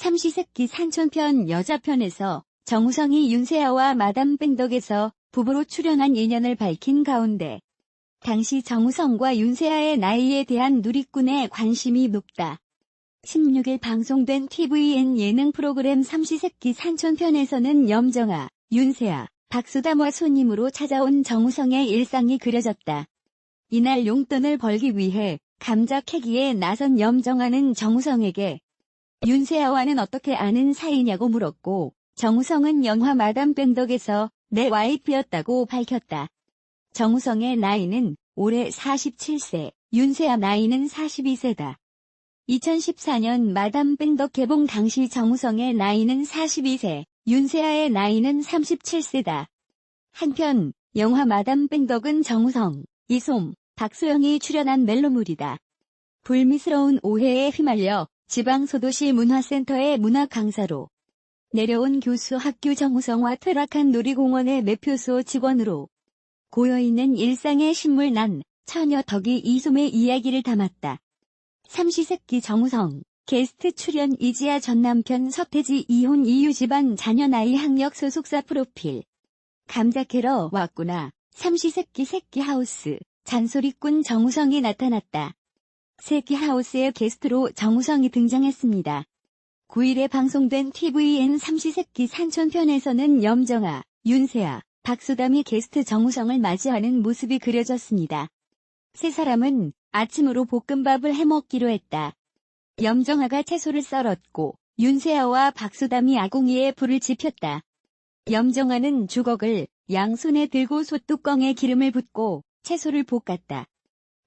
삼시세끼 산촌편 여자편에서 정우성이 윤세아와 마담 뺑덕에서 부부로 출연한 인연을 밝힌 가운데 당시 정우성과 윤세아의 나이에 대한 누리꾼의 관심이 높다. 16일 방송된 tvN 예능 프로그램 삼시세끼 산촌편에서는 염정아, 윤세아, 박수담과 손님으로 찾아온 정우성의 일상이 그려졌다. 이날 용돈을 벌기 위해 감자 캐기에 나선 염정아는 정우성에게 윤세아와는 어떻게 아는 사이냐고 물었고 정우성은 영화 마담 뺑덕에서 내 와이프였다고 밝혔다. 정우성의 나이는 올해 47세, 윤세아 나이는 42세다. 2014년 마담 뺑덕 개봉 당시 정우성의 나이는 42세, 윤세아의 나이는 37세다. 한편 영화 마담 뺑덕은 정우성, 이솜, 박소영이 출연한 멜로물이다. 불미스러운 오해에 휘말려 지방소도시 문화센터의 문화 강사로 내려온 교수 학교 정우성과 퇴락한 놀이공원의 매표소 직원으로 고여있는 일상의 신물 난 처녀 덕이 이솜의 이야기를 담았다. 삼시세끼 정우성, 게스트 출연 이지아 전 남편 서태지 이혼 이유 집안 자녀 나이 학력 소속사 프로필. 감자 캐러 왔구나. 삼시세끼 새끼하우스, 잔소리꾼 정우성이 나타났다. 새끼하우스의 게스트로 정우성이 등장했습니다. 9일에 방송된 tvN 삼시세끼 산촌편에서는 염정아, 윤세아, 박수담이 게스트 정우성을 맞이하는 모습이 그려졌습니다. 세 사람은 아침으로 볶음밥을 해먹기로 했다. 염정아가 채소를 썰었고 윤세아와 박수담이 아궁이에 불을 지폈다. 염정아는 주걱을 양손에 들고 솥뚜껑에 기름을 붓고 채소를 볶았다.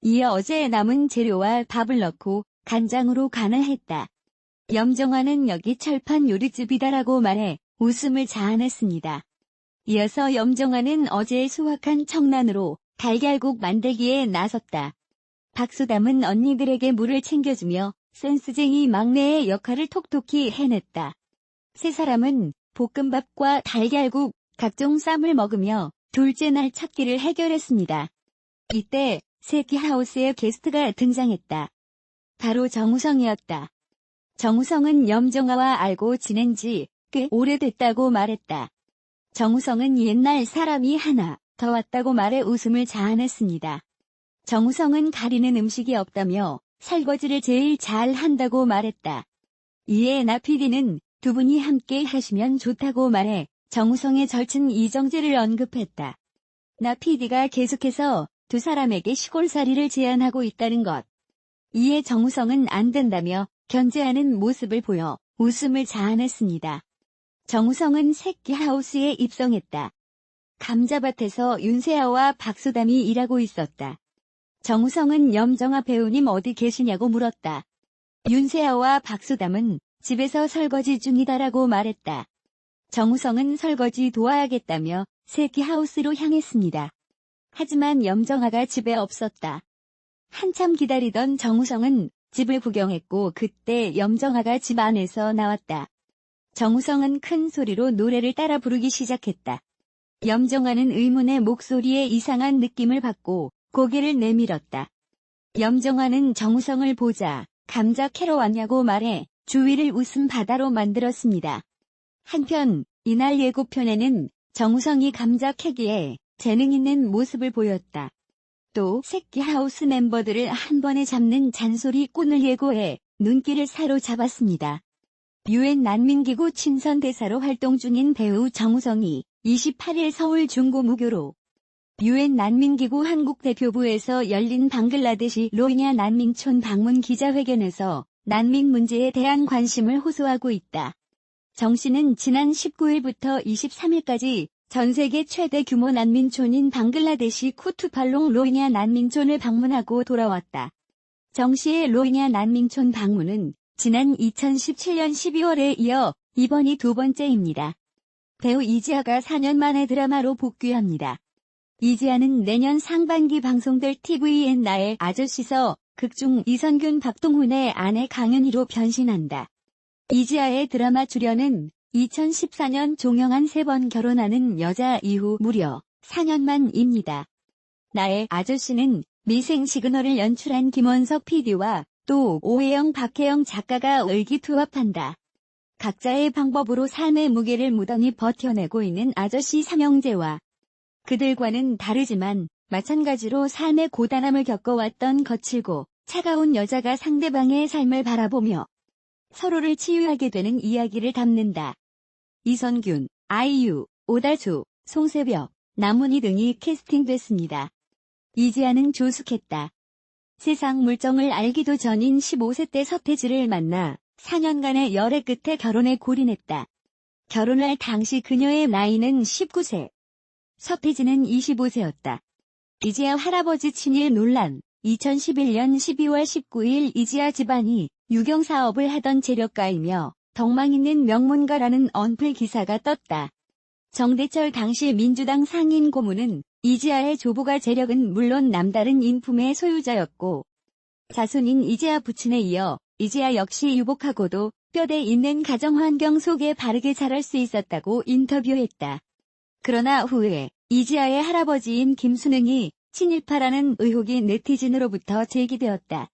이어 어제 남은 재료와 밥을 넣고 간장으로 간을 했다. 염정아는 여기 철판 요리집이다라고 말해 웃음을 자아냈습니다. 이어서 염정아는 어제 수확한 청란으로 달걀국 만들기에 나섰다. 박수담은 언니들에게 물을 챙겨주며 센스쟁이 막내의 역할을 톡톡히 해냈다. 세 사람은 볶음밥과 달걀국, 각종 쌈을 먹으며 둘째 날 첫 끼를 해결했습니다. 이때 새끼하우스의 게스트가 등장했다. 바로 정우성이었다. 정우성은 염정아와 알고 지낸 지 꽤 오래됐다고 말했다. 정우성은 옛날 사람이 하나 더 왔다고 말해 웃음을 자아냈습니다. 정우성은 가리는 음식이 없다며 설거지를 제일 잘 한다고 말했다. 이에 나 PD는 두 분이 함께 하시면 좋다고 말해 정우성의 절친 이정재를 언급했다. 나 PD가 계속해서 두 사람에게 시골살이를 제안하고 있다는 것. 이에 정우성은 안 된다며 견제하는 모습을 보여 웃음을 자아냈습니다. 정우성은 새끼하우스에 입성했다. 감자밭에서 윤세아와 박수담이 일하고 있었다. 정우성은 염정아 배우님 어디 계시냐고 물었다. 윤세아와 박수담은 집에서 설거지 중이다라고 말했다. 정우성은 설거지 도와야겠다며 새끼하우스로 향했습니다. 하지만 염정아가 집에 없었다. 한참 기다리던 정우성은 집을 구경했고 그때 염정아가 집 안에서 나왔다. 정우성은 큰 소리로 노래를 따라 부르기 시작했다. 염정아는 의문의 목소리에 이상한 느낌을 받고 고개를 내밀었다. 염정아는 정우성을 보자 감자 캐러 왔냐고 말해 주위를 웃음 바다로 만들었습니다. 한편 이날 예고편에는 정우성이 감자 캐기에 재능 있는 모습을 보였다. 또 새끼하우스 멤버들을 한 번에 잡는 잔소리꾼을 예고해 눈길을 사로잡았습니다. UN 난민기구 친선대사로 활동 중인 배우 정우성이 28일 서울 중고무교로 UN 난민기구 한국대표부에서 열린 방글라데시 로힝야 난민촌 방문 기자회견에서 난민 문제에 대한 관심을 호소하고 있다. 정 씨는 지난 19일부터 23일까지 전 세계 최대 규모 난민촌인 방글라데시 쿠투팔롱 로힝야 난민촌을 방문하고 돌아왔다. 정 씨의 로힝야 난민촌 방문은 지난 2017년 12월에 이어 이번이 두 번째입니다. 배우 이지아가 4년 만에 드라마로 복귀합니다. 이지아는 내년 상반기 방송될 tvN 나의 아저씨서 극중 이선균 박동훈의 아내 강은희로 변신한다. 이지아의 드라마 출연은 2014년 종영한 3번 결혼하는 여자 이후 무려 4년 만입니다. 나의 아저씨는 미생 시그널을 연출한 김원석 PD와 또 오해영 박혜영 작가가 의기투합한다. 각자의 방법으로 삶의 무게를 무던히 버텨내고 있는 아저씨 삼형제와 그들과는 다르지만 마찬가지로 삶의 고단함을 겪어왔던 거칠고 차가운 여자가 상대방의 삶을 바라보며 서로를 치유하게 되는 이야기를 담는다. 이선균, 아이유, 오달수, 송새벽, 남은희 등이 캐스팅됐습니다. 이지아는 조숙했다. 세상 물정을 알기도 전인 15세 때 서태지를 만나 4년간의 열애 끝에 결혼에 골인했다. 결혼할 당시 그녀의 나이는 19세. 서태지는 25세였다. 이지아 할아버지 친일 논란. 2011년 12월 19일 이지아 집안이 유경사업을 하던 재력가이며 덕망 있는 명문가라는 언플 기사가 떴다. 정대철 당시 민주당 상임 고문은 이지아의 조부가 재력은 물론 남다른 인품의 소유자였고 자손인 이지아 부친에 이어 이지아 역시 유복하고도 뼈대 있는 가정환경 속에 바르게 자랄 수 있었다고 인터뷰했다. 그러나 후에 이지아의 할아버지인 김순응이 친일파라는 의혹이 네티즌으로부터 제기되었다.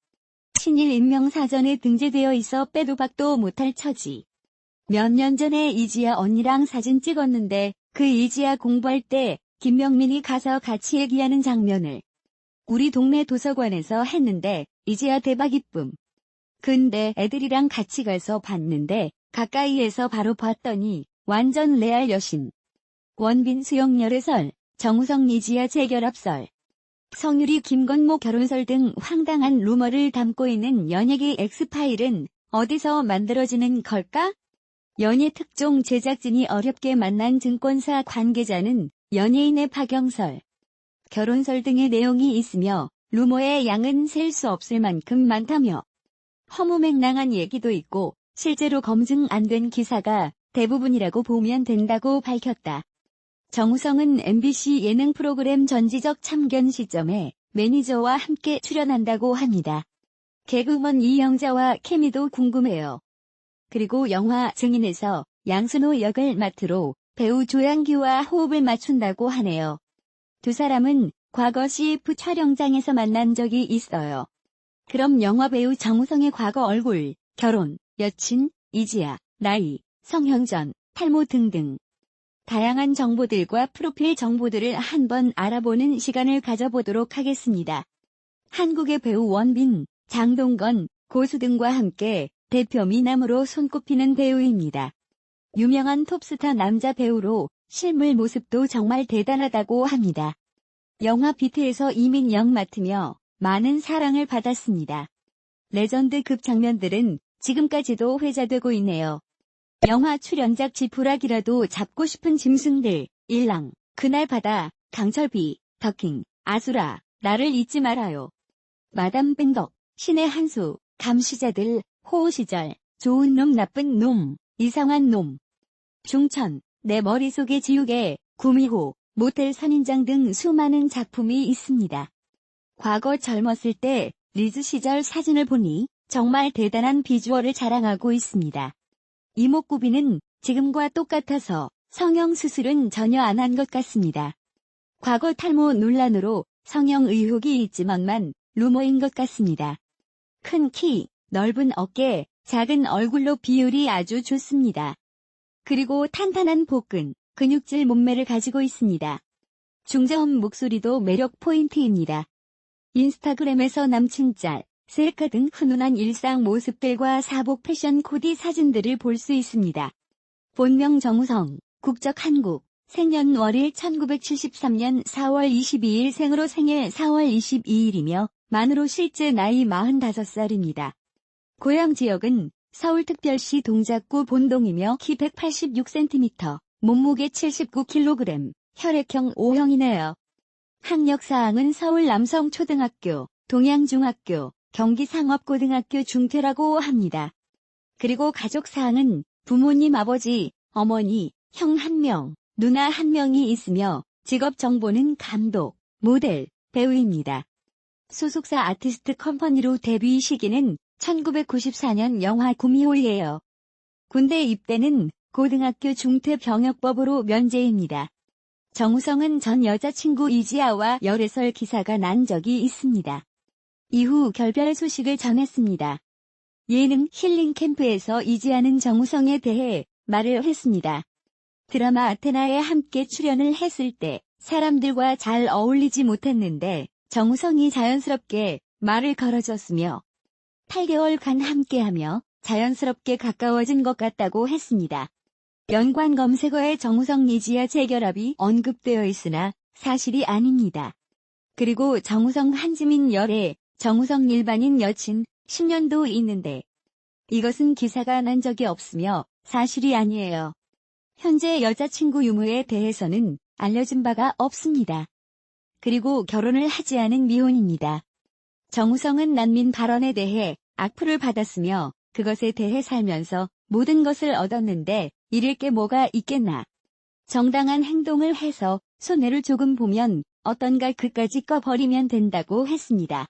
친일 인명사전에 등재되어 있어 빼도 박도 못할 처지. 몇 년 전에 이지아 언니랑 사진 찍었는데 그 이지아 공부할 때 김명민이 가서 같이 얘기하는 장면을 우리 동네 도서관에서 했는데 이지아 대박 이쁨. 근데 애들이랑 같이 가서 봤는데 가까이에서 바로 봤더니 완전 레알 여신. 원빈 수영 열애설, 정우성 이지아 재결합설, 성유리 김건모 결혼설 등 황당한 루머를 담고 있는 연예계 엑스파일은 어디서 만들어지는 걸까? 연예 특종 제작진이 어렵게 만난 증권사 관계자는 연예인의 파경설, 결혼설 등의 내용이 있으며 루머의 양은 셀 수 없을 만큼 많다며 허무맹랑한 얘기도 있고 실제로 검증 안 된 기사가 대부분이라고 보면 된다고 밝혔다. 정우성은 MBC 예능 프로그램 전지적 참견 시점에 매니저와 함께 출연한다고 합니다. 개그우먼 이영자와 케미도 궁금해요. 그리고 영화 증인에서 양순호 역을 맡으로 배우 조양규와 호흡을 맞춘다고 하네요. 두 사람은 과거 CF 촬영장에서 만난 적이 있어요. 그럼 영화배우 정우성의 과거 얼굴, 결혼, 여친, 이지아, 나이, 성형전, 탈모 등등 다양한 정보들과 프로필 정보들을 한번 알아보는 시간을 가져보도록 하겠습니다. 한국의 배우 원빈, 장동건, 고수 등과 함께 대표 미남으로 손꼽히는 배우입니다. 유명한 톱스타 남자 배우로 실물 모습도 정말 대단하다고 합니다. 영화 비트에서 이민영 맡으며 많은 사랑을 받았습니다. 레전드급 장면들은 지금까지도 회자되고 있네요. 영화 출연작 지푸라기라도 잡고 싶은 짐승들, 일랑, 그날 바다, 강철비, 더킹, 아수라, 나를 잊지 말아요. 마담 뺑덕, 신의 한수, 감시자들, 호우시절, 좋은 놈 나쁜 놈, 이상한 놈. 중천, 내 머릿속에 지우개, 구미호, 모텔 선인장 등 수많은 작품이 있습니다. 과거 젊었을 때 리즈 시절 사진을 보니 정말 대단한 비주얼을 자랑하고 있습니다. 이목구비는 지금과 똑같아서 성형수술은 전혀 안 한 것 같습니다. 과거 탈모 논란으로 성형 의혹이 있지만만 루머인 것 같습니다. 큰 키, 넓은 어깨, 작은 얼굴로 비율이 아주 좋습니다. 그리고 탄탄한 복근, 근육질 몸매를 가지고 있습니다. 중저음 목소리도 매력 포인트입니다. 인스타그램에서 남친 짤, 셀카 등 훈훈한 일상 모습들과 사복 패션 코디 사진들을 볼 수 있습니다. 본명 정우성, 국적 한국, 생년월일 1973년 4월 22일 생으로 생일 4월 22일이며 만으로 실제 나이 45살입니다. 고향 지역은 서울특별시 동작구 본동이며 키 186cm, 몸무게 79kg, 혈액형 O형이네요. 학력사항은 서울 남성초등학교, 동양중학교, 경기상업고등학교 중퇴라고 합니다. 그리고 가족사항은 부모님 아버지, 어머니, 형 1명, 누나 1명이 있으며 직업정보는 감독, 모델, 배우입니다. 소속사 아티스트 컴퍼니로 데뷔 시기는 1994년 영화 구미호예요. 군대 입대는 고등학교 중퇴병역법으로 면제입니다. 정우성은 전 여자친구 이지아와 열애설 기사가 난 적이 있습니다. 이후 결별 소식을 전했습니다. 예능 힐링 캠프에서 이지하는 정우성에 대해 말을 했습니다. 드라마 아테나에 함께 출연을 했을 때 사람들과 잘 어울리지 못했는데 정우성이 자연스럽게 말을 걸어줬으며 8개월간 함께하며 자연스럽게 가까워진 것 같다고 했습니다. 연관 검색어에 정우성 이지아 재결합이 언급되어 있으나 사실이 아닙니다. 그리고 정우성 한지민 열애, 정우성 일반인 여친 10년도 있는데 이것은 기사가 난 적이 없으며 사실이 아니에요. 현재 여자친구 유무에 대해서는 알려진 바가 없습니다. 그리고 결혼을 하지 않은 미혼입니다. 정우성은 난민 발언에 대해 악플을 받았으며 그것에 대해 살면서 모든 것을 얻었는데 잃을 게 뭐가 있겠나. 정당한 행동을 해서 손해를 조금 보면 어떤가 그까짓 거 버리면 된다고 했습니다.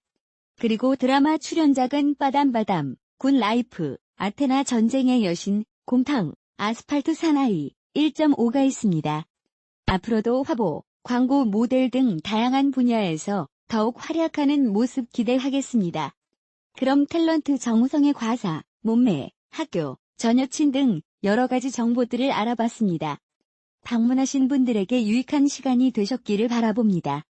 그리고 드라마 출연작은 빠담빠담, 굿라이프, 아테나 전쟁의 여신, 곰탕, 아스팔트 사나이, 1.5가 있습니다. 앞으로도 화보, 광고 모델 등 다양한 분야에서 더욱 활약하는 모습 기대하겠습니다. 그럼 탤런트 정우성의 과사, 몸매, 학교, 전 여친 등 여러 가지 정보들을 알아봤습니다. 방문하신 분들에게 유익한 시간이 되셨기를 바라봅니다.